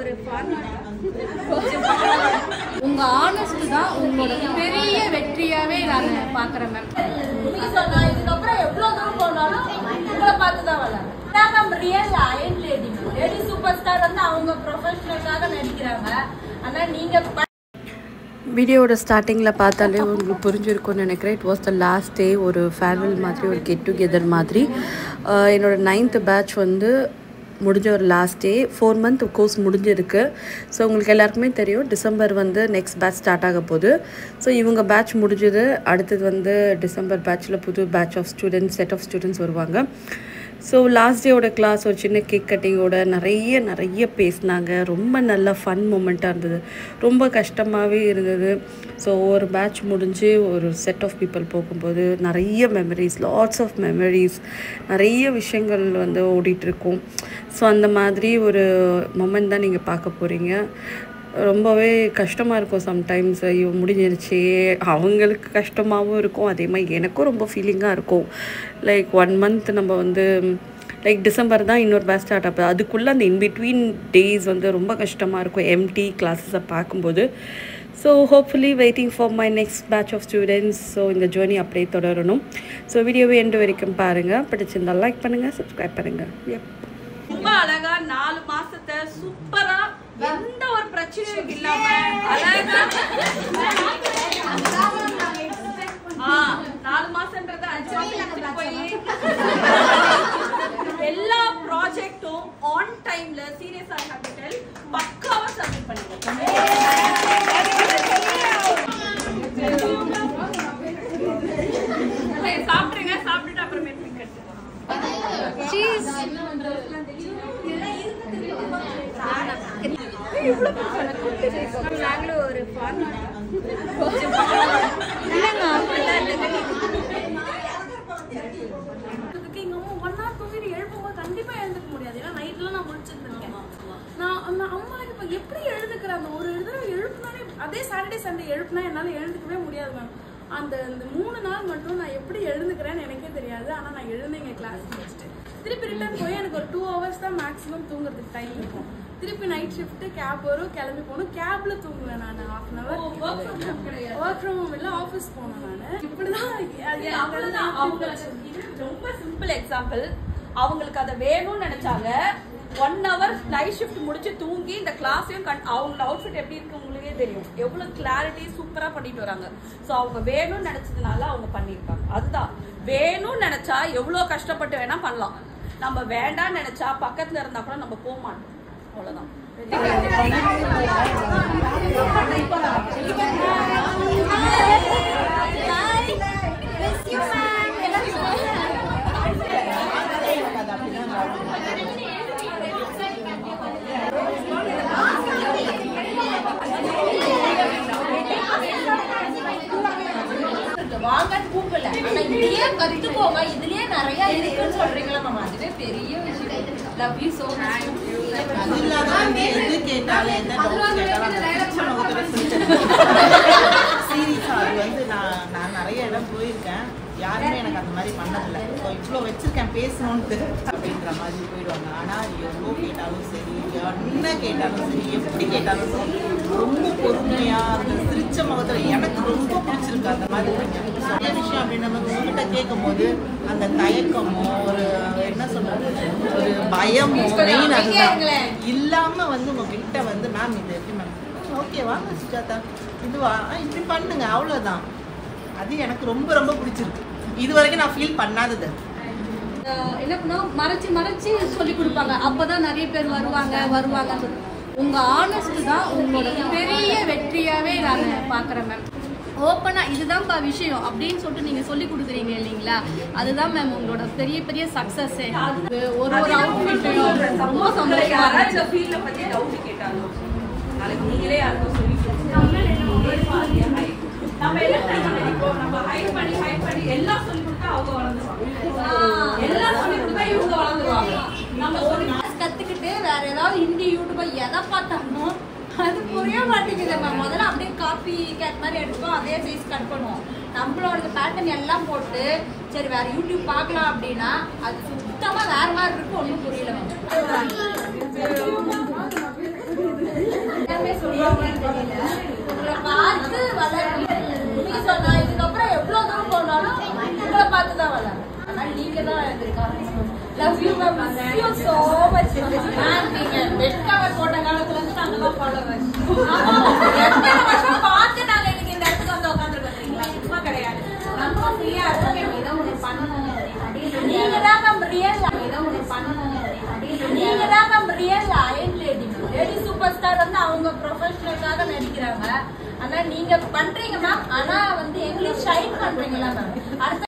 ஒரு உங்க ஆனஸ்ட் தான் உங்களோட பெரிய வெற்றியாவே நான் பாக்குறேன் மேம். நீங்க சொன்னா இதுக்கப்புறம் எவ்வளவு தூரம் போனாலும் உங்களை பார்த்துதான் வளரும். Ma'am real iron lady super star வந்து அவங்க ப்ரொஃபஷனலுக்காக நடிக்கிறாங்க. ஆனா நீங்க வீடியோட ஸ்டார்டிங்கில் பார்த்தாலே உங்களுக்கு புரிஞ்சிருக்கும்னு நினைக்கிறேன். It was the last day, ஒரு ஃபேர்வெல் மாதிரி, ஒரு கெட் டுகெதர் மாதிரி. என்னோடய 9th பேட்ச் வந்து முடிஞ்ச ஒரு லாஸ்ட் டே. 4 month கோர்ஸ் முடிஞ்சிருக்கு. ஸோ உங்களுக்கு எல்லாருக்குமே தெரியும் டிசம்பர் வந்து நெக்ஸ்ட் பேட்ச் ஸ்டார்ட் ஆக போகுது. ஸோ இவங்க பேட்ச் முடிஞ்சது. அடுத்தது வந்து டிசம்பர் பேட்சில் புது batch of students, set of students வருவாங்க. ஸோ லாஸ்ட் டேயோட கிளாஸ் ஒரு சின்ன கேக் கட்டிங்கோட நிறைய பேசினாங்க. ரொம்ப நல்ல ஃபன் மூமெண்ட்டாக இருந்தது. ரொம்ப கஷ்டமாகவே இருந்தது. ஸோ ஒரு பேட்ச் முடிஞ்சு ஒரு செட் ஆஃப் பீப்புள் போகும்போது நிறைய மெமரிஸ், லாட்ஸ் ஆஃப் மெமரிஸ், நிறைய விஷயங்கள் வந்து ஓடிட்டுருக்கும். ஸோ அந்த மாதிரி ஒரு மொமெண்ட் தான் நீங்கள் பார்க்க போகிறீங்க. ரொம்பவே கஷ்டமாக இருக்கும் சம்டைம்ஸ். ஐயோ முடிஞ்சிருச்சே, அவங்களுக்கு கஷ்டமாகவும் இருக்கும், அதே மாதிரி எனக்கும் ரொம்ப ஃபீலிங்காக இருக்கும். லைக் 1 month நம்ம வந்து லைக் டிசம்பர் தான் இன்னொரு பேட்ச் ஸ்டார்ட் ஆகுது. அதுக்குள்ளே அந்த இன்பிட்வீன் டேஸ் வந்து ரொம்ப கஷ்டமாக இருக்கும் எம்டி கிளாஸஸை பார்க்கும்போது. So hopefully waiting for my next batch of students. So இந்த ஜேர்னி அப்படியே தொடரணும். ஸோ வீடியோவை எண்டு வரைக்கும் பாருங்கள். பிடிச்சிருந்தால் லைக் பண்ணுங்கள், சப்ஸ்கிரைப் பண்ணுங்கள். ரொம்ப அழகா 4 மாசத்தை சூப்பரா எந்த ஒரு பிரச்சனையும் இல்லாம அழகா 4 மாசம்ன்றது 5 மாசம் போய் எல்லா ப்ராஜெக்டும் ஆன் டைம்ல சீரியஸா கேபிட்டல் பக்காவா சப்மிட் பண்ணிருக்கோம். சாப்பிடுங்க, சாப்பிட்டுட்டு அப்புறமே நாங்களும் ஒரு கண்டிப்பா எழுந்துக்க முடியாது. ஏன்னா நைட்ல நான் முடிச்சிட்டு இருக்கேன். நான் அம்மா இப்ப எப்படி எழுதுக்கிறாங்க, ஒரு தடவை எழுப்புனாலே அதே சாட்டர்டே சண்டே எழுப்புனா என்னால எழுந்துக்கவே முடியாது மேம். அந்த 3 நாள் மட்டும் நான் எப்படி எழுந்துக்கிறேன்னு எனக்கே தெரியாது. ஆனா நான் எழுந்தேங்க கிளாஸ் முடிச்சுட்டு திருப்பி ரிட்டர்ன் போய் எனக்கு ஒரு 2 hours தான் மேக்ஸிமம் தூங்குறதுக்கு டைம் இருக்கும். திருப்பி நைட் ஷிஃப்ட் கேப் வரும், கிளம்பி போகணும். கேப்ல தூங்குவேன் நான் 1/2 hour. ஒர்க் ஃப்ரம் ஹோம் இல்ல ஆஃபீஸ் போனேன் நான். இப்படிதான் ரொம்ப சிம்பிள் எக்ஸாம்பிள். அவங்களுக்கு அதை வேணும்னு நினைச்சாங்க. 1 hour நைட் ஷிஃப்ட் முடிச்சு தூங்கி இந்த கிளாஸையும் அவங்க அவுட்ஃபிட் எப்படி இருக்கு உங்களுக்கே தெரியும். எவ்வளவு கிளாரிட்டி சூப்பரா பண்ணிட்டு வராங்க. ஸோ அவங்க வேணும்னு நினைச்சதுனால அவங்க பண்ணியிருக்காங்க. அதுதான் வேணும்னு நினைச்சா எவ்வளவு கஷ்டப்பட்டு வேணா பண்ணலாம். நம்ம வேண்டாம்னு நினைச்சா பக்கத்துல இருந்தா கூட நம்ம போக மாட்டோம். அவ்வளவுதான். வாங்கன்னு கூப்பிடல, ஆனா இதுலயே கத்துக்கோங்க, இதுலயே நிறைய இருக்குன்னு சொல்றீங்களா மேம், அதுவே பெரிய விஷயம். Love you so much. அது இல்லாம எது கேட்டாலும் என்ன டவுட் கேட்டாலும் சீரியஸா அது வந்து நான் நிறைய இடம் போயிருக்கேன். யாருமே எனக்கு அந்த மாதிரி பண்ணதில்லை. ஸோ இவ்வளோ வச்சிருக்கேன் பேசணுன்ட்டு அப்படின்ற மாதிரி போயிடுவாங்க. ஆனால் எவ்வளோ கேட்டாலும் சரி, என்ன கேட்டாலும் சரி, எப்படி கேட்டாலும் சரி, ரொம்ப பொறுமையாக அந்த சிரிச்ச முகத்தில் எனக்கு ரொம்ப பிடிச்சிருக்கு. அந்த மாதிரி நிறைய விஷயம் அப்படின்னு நம்ம உங்ககிட்ட கேட்கும் போது அந்த தயக்கமோ ஒரு என்ன சொல்றது, ஒரு பயமோ மெயின் அதுதான் இல்லாமல் வந்து உங்ககிட்ட வந்து மேம் இது எப்படி மேம் ஓகேவா சுஜாதா இதுவா இப்படி பண்ணுங்க அவ்வளோதான். அது எனக்கு ரொம்ப ரொம்ப பிடிச்சிருக்கு. இது வரைக்கும் நான் ஃபீல் பண்ணாதது. என்ன பண்ணா மறைச்சு சொல்லி கொடுப்பாங்க. அப்பதான் நிறைய பேர் வருவாங்க. உங்க ஆனஸ்ட் தான் உங்களோட பெரிய வெற்றியாவே நான் பாக்குறேன் மேம். ஓப்பனா இதுதான்ப்பா விஷயம் அப்படின்னு சொல்லிட்டு நீங்க சொல்லி கொடுக்குறீங்க இல்லைங்களா, அதுதான் மேம் உங்களோட பெரிய சக்சஸ். ஒரு அவுட்ஃபிட்டையும் ரொம்ப சந்தோஷமா இந்த ஃபீல்ட பத்தி டவுட் கேட்டாலும் நாளைக்கு நீங்களே யாருக்கும் சொல்லி நம்ம நம்ம ஹைட் பண்ணி எல்லாம் சொல்லி கொடுத்தா அவங்க வளர்ந்துருவாங்க. எல்லாம் சொல்லி கொடுத்தா இவங்க வளர்ந்துருவாங்க. நம்ம ஒரு கத்துக்கிட்டு வேற ஏதாவது ஹிந்தி யூடியூபர் எதை பார்த்தாலும் அது புரிய மாட்டேங்குது மேம். முதல்ல அப்படியே காப்பி கேட் மாதிரி எடுப்போம், அதே சைஸ் கட் பண்ணுவோம். நம்மளோட பேட்டர்ன் எல்லாம் போட்டு சரி வேற யூடியூப் பார்க்கலாம் அப்படின்னா அது சுத்தமா வேற மாதிரி இருக்கு, ஒன்றும் புரியல மேம். உங்களை பார்த்து வளர்றேன். நீங்க சொன்னா இதுக்கப்புறம் எவ்வளவு தூரம் போனாலும் உங்களை பார்த்து தான் வளர்றேன். ஆனால் நீங்க தான் love you ma'am. Miss you so much. நீங்க பெட் கவர் போட்ட காலத்துல இருந்து நாங்க தான் ஃபாலோவர்ஸ். எத்தனை வருஷம் பார்த்து நாங்க இன்னைக்கு இந்த இடத்துக்கு வந்து உட்காந்துருக்கோம். சும்மா கிடையாது. நம்ம ஃப்ரீயா இருக்கோம். ஏதோ ஒன்று பண்ணணும். நீங்க தான் மேம் ரியல். ஏதோ ஒன்று பண்ணணும். நீங்க தான் ma'am real iron lady. Lady super star வந்து அவங்க ப்ரொஃபஷனலுக்காக நடிக்கிறாங்க. ஆனா நீங்க பண்றீங்க மேம். ஆனா வந்து எங்களுக்கு ஷைன் பண்றீங்களா மேம். அடுத்த